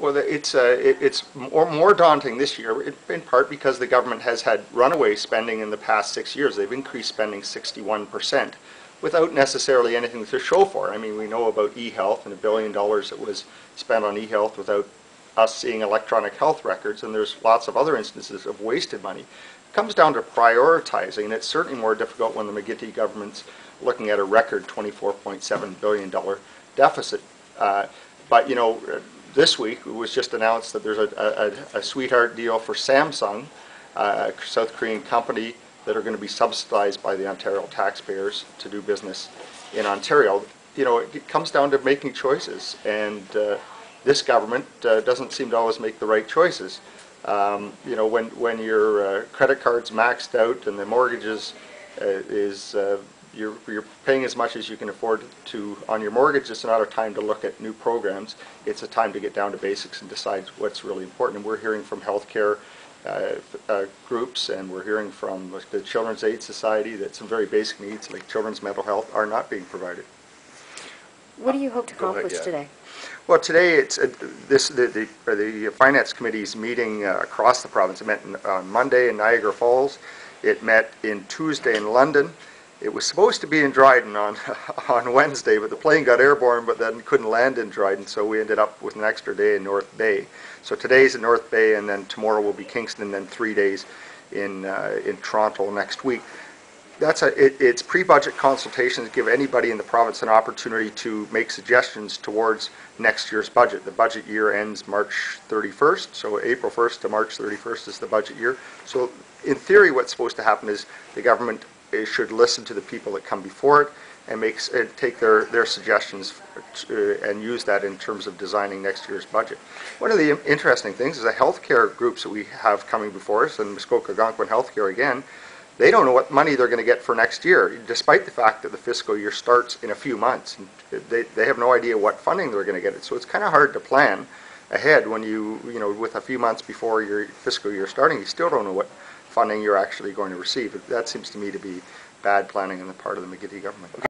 Well, it's more daunting this year, in part because the government has had runaway spending in the past 6 years. They've increased spending 61% without necessarily anything to show for it. I mean, we know about e-health and $1 billion that was spent on e-health without us seeing electronic health records, and there's lots of other instances of wasted money. It comes down to prioritizing, and it's certainly more difficult when the McGuinty government's looking at a record $24.7 billion deficit. But, you know, this week it was just announced that there's a sweetheart deal for Samsung, a South Korean company, that are going to be subsidized by the Ontario taxpayers to do business in Ontario. You know, it comes down to making choices, and this government doesn't seem to always make the right choices. You know, when your credit card's maxed out and the mortgages you're paying as much as you can afford to on your mortgage, it's not a time to look at new programs. It's a time to get down to basics and decide what's really important. And we're hearing from healthcare groups, and we're hearing from the Children's Aid Society that some very basic needs like children's mental health are not being provided. What do you hope to accomplish today? Well, today it's the Finance Committee's meeting across the province. It met on Monday in Niagara Falls. It met in Tuesday in London. It was supposed to be in Dryden on Wednesday, but the plane got airborne, but then couldn't land in Dryden, so we ended up with an extra day in North Bay. So today's in North Bay, and then tomorrow will be Kingston, and then 3 days in Toronto next week. It's pre-budget consultations give anybody in the province an opportunity to make suggestions towards next year's budget. The budget year ends March 31st, so April 1st to March 31st is the budget year. So in theory, what's supposed to happen is the government should listen to the people that come before it and take their suggestions and use that in terms of designing next year's budget. One of the interesting things is the healthcare groups that we have coming before us, and Muskoka Algonquin Healthcare again, they don't know what money they're going to get for next year, despite the fact that the fiscal year starts in a few months. And they have no idea what funding they're going to get. So it's kind of hard to plan ahead when you know, with a few months before your fiscal year starting, you still don't know what funding you're actually going to receive. That seems to me to be bad planning on the part of the McGuinty government.